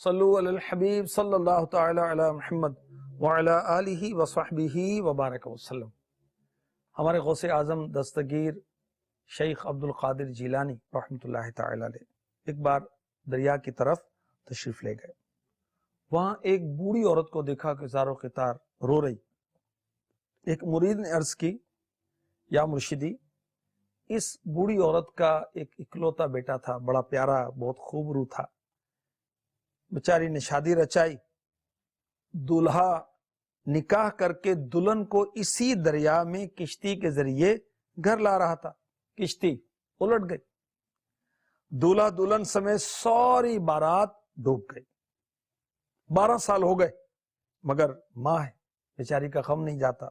صلو علی الحبیب صلی اللہ تعالی علی محمد وعلی آلہ وصحبہ وبارک وسلم۔ ہمارے غوث اعظم دستگیر شیخ عبد القادر جیلانی رحمۃ اللہ تعالی علیہ ایک بار دریا کی طرف تشریف لے گئے۔ وہاں ایک بوڑھی عورت کو دیکھا کہ زار و قطار رو رہی۔ ایک مرید نے عرض کی، یا مرشدی، اس بوڑھی عورت کا ایک اکلوتا بیٹا تھا، بڑا پیارا، بہت خوب رو تھا، بیچاری نے شادی رچائی، دولہا نکاح کر کے دلہن کو اسی دریا میں کشتی کے ذریعے گھر لا رہا تھا، کشتی الٹ گئی، دولہا دلہن سمیت ساری بارات ڈوب گئی۔ 12 سال ہو گئے مگر ماں ہے، بیچاری کا غم نہیں جاتا،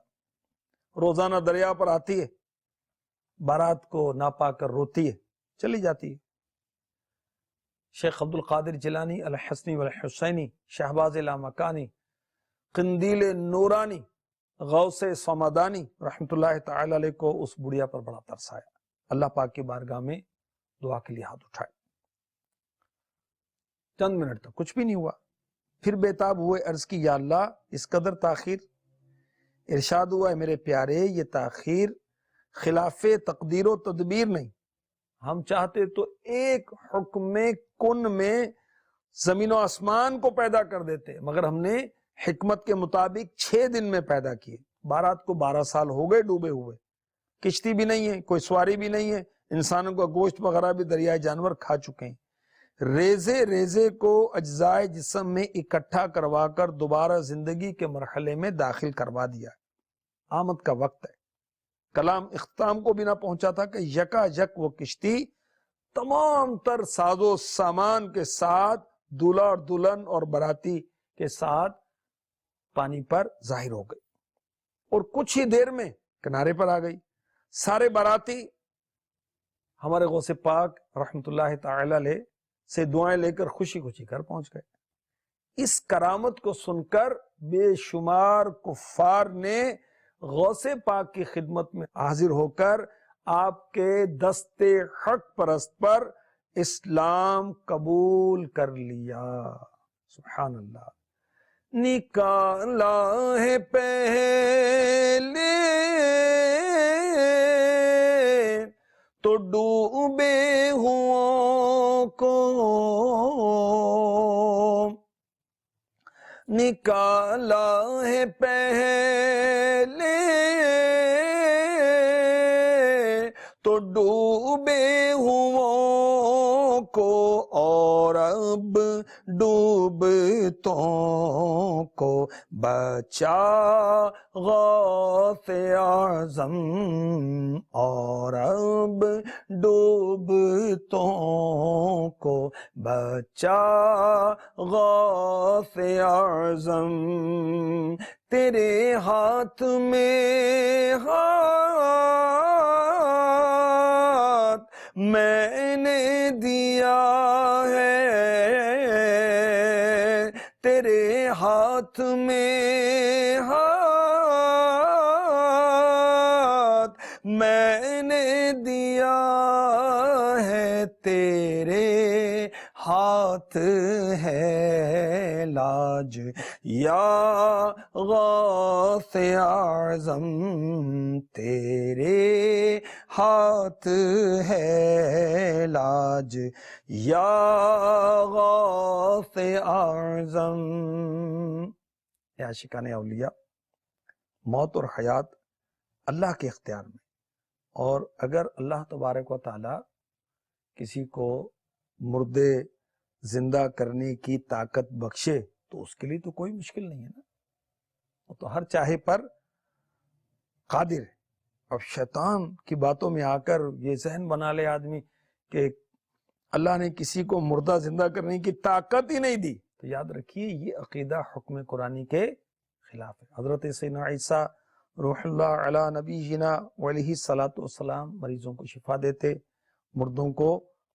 روزانہ دریا پر آتی ہے، بارات کو ناپا کر روتی ہے، چلی جاتی ہے۔ شیخ عبد القادر جیلانی الحسنی والحسینی شہباز لامکانی قندیل نورانی غوث صمدانی رحمت اللہ تعالی علیہ کو اس بڑھیا پر بڑا ترس آیا۔ اللہ پاک کی بارگاہ میں دعا کے لیے ہاتھ اٹھائے، چند منٹ تک کچھ بھی نہیں ہوا، پھر بیتاب ہوئے، عرض کی، یا اللہ اس قدر تاخیر؟ ارشاد ہوا ہے، میرے پیارے یہ تاخیر خلاف تقدیر و تدبیر نہیں، ہم چاہتے تو ایک حکم کن میں زمین و آسمان کو پیدا کر دیتے، مگر ہم نے حکمت کے مطابق 6 دن میں پیدا کیے۔ بارات کو 12 سال ہو گئے ڈوبے ہوئے، کشتی بھی نہیں ہے، کوئی سواری بھی نہیں ہے، انسانوں کا گوشت وغیرہ بھی دریائے جانور کھا چکے ہیں۔ ریزے ریزے کو اجزائے جسم میں اکٹھا کروا کر دوبارہ زندگی کے مرحلے میں داخل کروا دیا۔ آمد کا وقت ہے، کلام اختتام کو بھی نہ پہنچا تھا کہ یکا یک وہ کشتی تمام تر ساز و سامان کے ساتھ دولہا اور دلہن اور باراتی کے ساتھ پانی پر ظاہر ہو گئی، اور کچھ ہی دیر میں کنارے پر آ گئی۔ سارے باراتی ہمارے غوث پاک رحمت اللہ تعالی علیہ سے دعائیں لے کر خوشی خوشی گھر پہنچ گئے۔ اس کرامت کو سن کر بے شمار کفار نے غوث پاک کی خدمت میں حاضر ہو کر آپ کے دست حق پرست پر اسلام قبول کر لیا۔ سبحان اللہ۔ نکالا ہے پہلے تو ڈوبے ہوں کو، نکالا ہے پہلے تو ڈوبے ہوں کو، اور اب ڈوبتوں کو بچا غوث اعظم، اور اب ڈوبتوں کو بچا غوث اعظم۔ تیرے ہاتھ میں ہاتھ میں نے دیا ہے، تیرے ہاتھ میں ہاتھ میں نے دیا ہے، تیرے ہاتھ ہے لاج یا غوث اعظم، تیرے ہاتھ ہے لاج یا غوث اعظم۔ عاشقان اولیاء، موت اور حیات اللہ کے اختیار میں، اور اگر اللہ تبارک و تعالی کسی کو مردے زندہ کرنے کی طاقت بخشے تو اس کے لیے تو کوئی مشکل نہیں ہے نا، وہ تو ہر چاہے پر قادر ہے۔ اب شیطان کی باتوں میں آ کر یہ ذہن بنا لے آدمی کہ اللہ نے کسی کو مردہ زندہ کرنے کی طاقت ہی نہیں دی، تو یاد رکھیے یہ عقیدہ حکم قرآنی کے خلاف ہے۔ حضرت سیدنا عیسیٰ روح اللہ علی نبینا علیہ الصلوۃ والسلام مریضوں کو شفا دیتے، مردوں کو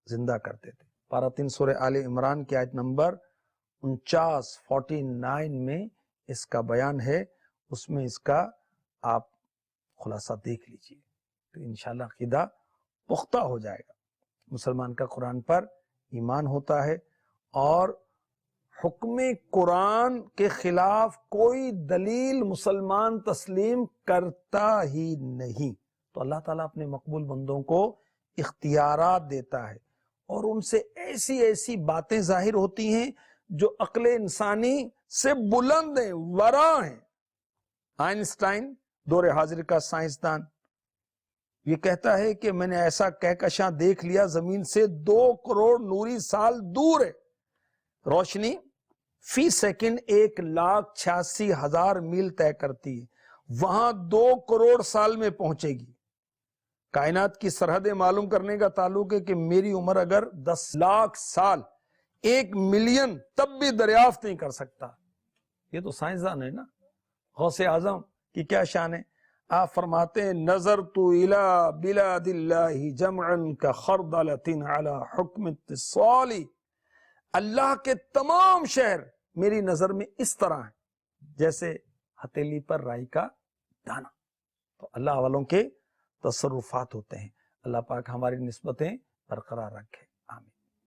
زندہ کرتے تھے۔ پارہ 3 سورہ آل عمران کی آیت نمبر 49 میں اس کا بیان ہے، اس میں اس کا آپ خلاصہ دیکھ لیجئے تو انشاءاللہ عقیدہ پختہ ہو جائے گا۔ مسلمان کا قرآن پر ایمان ہوتا ہے اور حکم قرآن کے خلاف کوئی دلیل مسلمان تسلیم کرتا ہی نہیں. تو اللہ تعالیٰ اپنے مقبول بندوں کو اختیارات دیتا ہے اور ان سے ایسی ایسی باتیں ظاہر ہوتی ہیں جو عقل انسانی سے بلند ہیں، ورا ہیں. آئنسٹائن دور حاضر کا سائنسدان یہ کہتا ہے کہ میں نے ایسا کہکشاں دیکھ لیا زمین سے 2 کروڑ نوری سال دور ہے. روشنی فی سیکنڈ 1,86,000 میل طے کرتی ہے، وہاں 2 کروڑ سال میں پہنچے گی. کائنات کی سرحدیں معلوم کرنے کا تعلق ہے کہ میری عمر اگر 10 لاکھ سال 1 ملین تب بھی دریافت نہیں کر سکتا. یہ تو سائنسدان ہے نا. غوث اعظم کی کیا شان ہے. آپ فرماتے ہیں نظرت الی بلاد اللہ جمعا کخردلۃ علی حکم اتصال. اللہ کے تمام شہر میری نظر میں اس طرح ہیں جیسے ہتھیلی پر رائی کا دانہ. تو اللہ والوں کے تصرفات ہوتے ہیں. اللہ پاک ہماری نسبتیں برقرار رکھے.